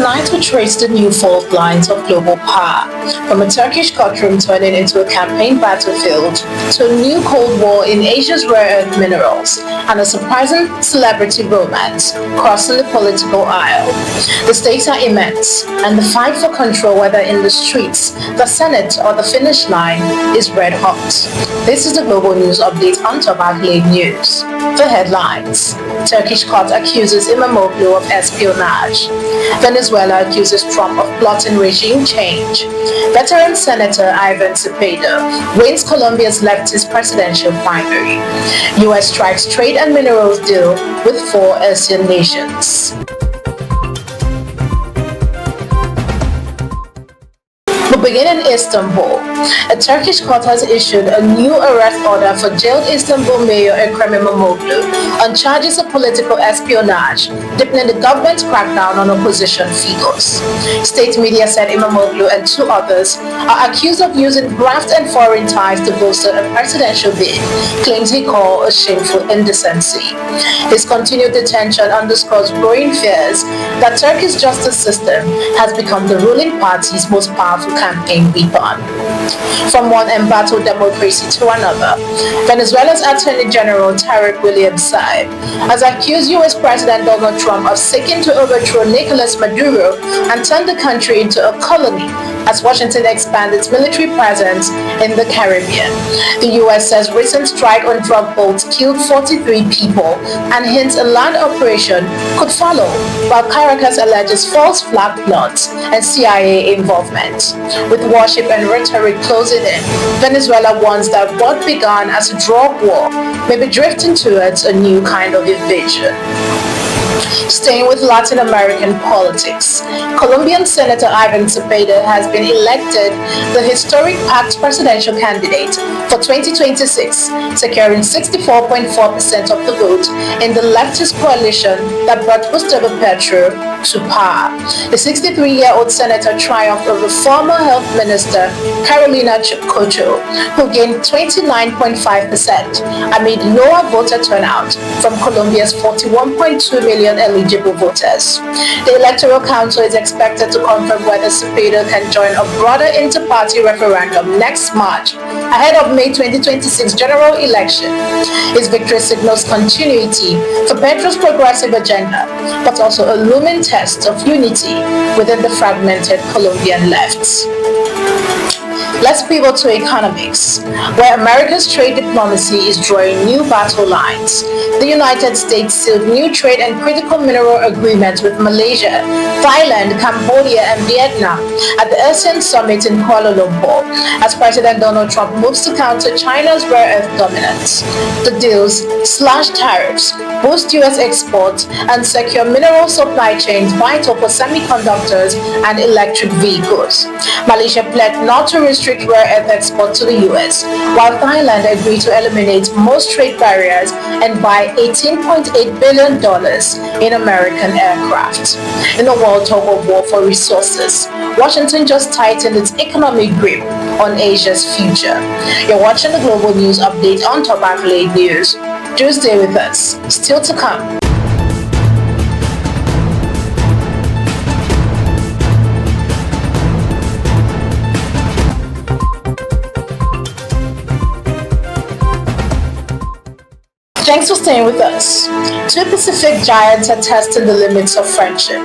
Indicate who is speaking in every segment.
Speaker 1: Tonight we trace the new fault lines of global power, from a Turkish courtroom turning into a campaign battlefield, to a new Cold War in Asia's rare earth minerals, and a surprising celebrity romance crossing the political aisle. The stakes are immense, and the fight for control, whether in the streets, the Senate, or the finish line, is red hot. This is the Global News Update on top Accolade News. The headlines: Turkish court accuses Imamoglu of espionage. Venezuela accuses Trump of plotting regime change. Veteran Senator Ivan Cepeda wins Colombia's leftist presidential primary. U.S. strikes trade and minerals deal with 4 ASEAN nations. We begin in Istanbul. A Turkish court has issued a new arrest order for jailed Istanbul Mayor Ekrem İmamoğlu on charges of political espionage, deepening the government's crackdown on opposition figures. State media said İmamoğlu and 2 others are accused of using graft and foreign ties to bolster a presidential bid, claims he called a shameful indecency. His continued detention underscores growing fears that Turkey's justice system has become the ruling party's most powerful campaign weapon. From one embattled democracy to another, Venezuela's Attorney General Tarek William Saab has accused U.S. President Donald Trump of seeking to overthrow Nicolas Maduro and turn the country into a colony as Washington expands its military presence in the Caribbean. The U.S. says recent strike on drug boats killed 43 people and hints a land operation could follow, while Caracas alleges false flag plots and CIA involvement. With warship and rhetoric closing in, Venezuela warns that what began as a drug war may be drifting towards a new kind of invasion. Staying with Latin American politics, Colombian Senator Ivan Cepeda has been elected the historic PAC's presidential candidate for 2026, securing 64.4% of the vote in the leftist coalition that brought Gustavo Petro to power. The 63-year-old senator triumphed over former health minister Carolina Cocho, who gained 29.5% amid lower voter turnout from Colombia's 41.2 million eligible voters. The Electoral Council is expected to confirm whether Cepeda can join a broader inter-party referendum next March, ahead of May 2026 general election. His victory signals continuity for Petro's progressive agenda, but also a looming test of unity within the fragmented Colombian left. Let's pivot to economics, where America's trade diplomacy is drawing new battle lines. The United States sealed new trade and critical mineral agreements with Malaysia, Thailand, Cambodia, and Vietnam at the ASEAN summit in Kuala Lumpur, as President Donald Trump moves to counter China's rare earth dominance. The deals slash tariffs, boost U.S. exports, and secure mineral supply chains vital for semiconductors and electric vehicles. Malaysia pledged not to restrict rare earth export to the U.S., while Thailand agreed to eliminate most trade barriers and buy $18.8 billion in American aircraft. In a world tug of war for resources, Washington just tightened its economic grip on Asia's future. You're watching the Global News Update on Top Accolade News. Do stay with us. Still to come. Thanks for staying with us. 2 Pacific giants are testing the limits of friendship.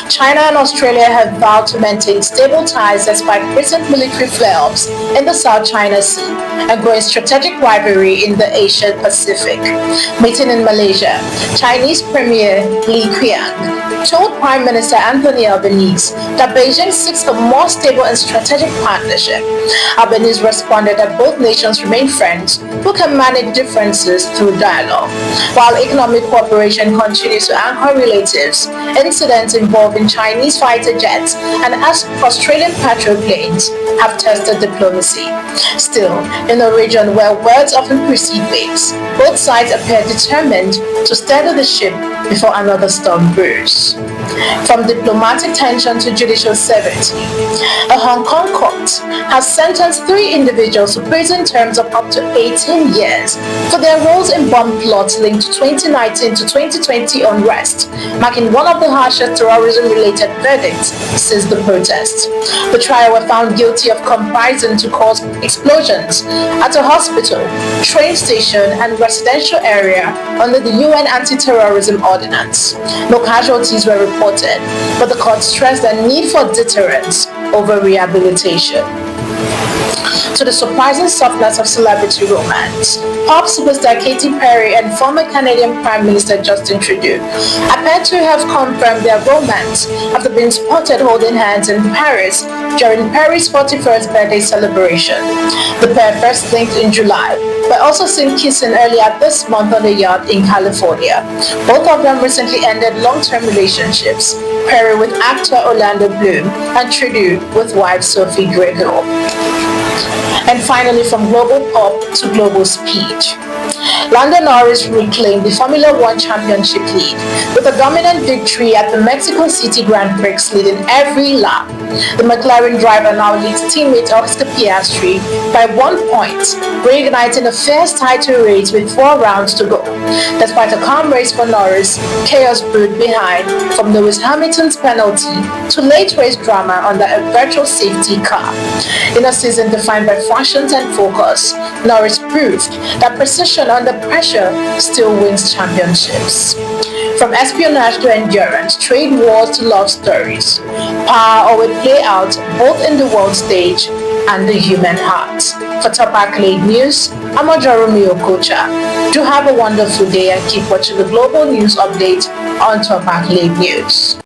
Speaker 1: China and Australia have vowed to maintain stable ties despite recent military flare-ups in the South China Sea and growing strategic rivalry in the Asian Pacific. Meeting in Malaysia, Chinese Premier Li Qiang told Prime Minister Anthony Albanese that Beijing seeks a more stable and strategic partnership. Albanese responded that both nations remain friends who can manage differences through dialogue. While economic cooperation continues to anchor relatives, incidents involving Chinese fighter jets and Australian patrol planes have tested diplomacy. Still, in a region where words often precede waves, both sides appear determined to steady the ship before another storm brews. From diplomatic tension to judicial severity, a Hong Kong court has sentenced 3 individuals to prison terms of up to 18 years for their roles in bomb plots linked to 2019 to 2020 unrest, marking one of the harshest terrorism-related verdicts since the protests. The trio were found guilty of comprising to cause explosions at a hospital, train station, and residential area under the UN Anti-Terrorism Ordinance. No casualties were reported, but the court stressed the need for deterrence over rehabilitation. To the surprising softness of celebrity romance, pop superstar Katy Perry and former Canadian Prime Minister Justin Trudeau appear to have confirmed their romance after being spotted holding hands in Paris during Perry's 41st birthday celebration. The pair first linked in July, but also seen kissing earlier this month on a yacht in California. Both of them recently ended long-term relationships, Perry with actor Orlando Bloom and Trudeau with wife Sophie Gregor. And finally, from global pop to global speed, Lando Norris reclaimed the Formula One championship lead with a dominant victory at the Mexico City Grand Prix, leading every lap. The McLaren driver now leads teammate Oscar Piastri by 1 point, reigniting a fierce title race with 4 rounds to go. Despite a calm race for Norris, chaos brewed behind, from Lewis Hamilton's penalty to late race drama under a virtual safety car. In a season defined by fashion and focus, Norris proved that precision under pressure still wins championships. From espionage to endurance, trade wars to love stories, power always play out both in the world stage and the human heart. For Top Accolade News, I'm Ojorume Okocha. Do have a wonderful day and keep watching the global news update on Top Accolade News.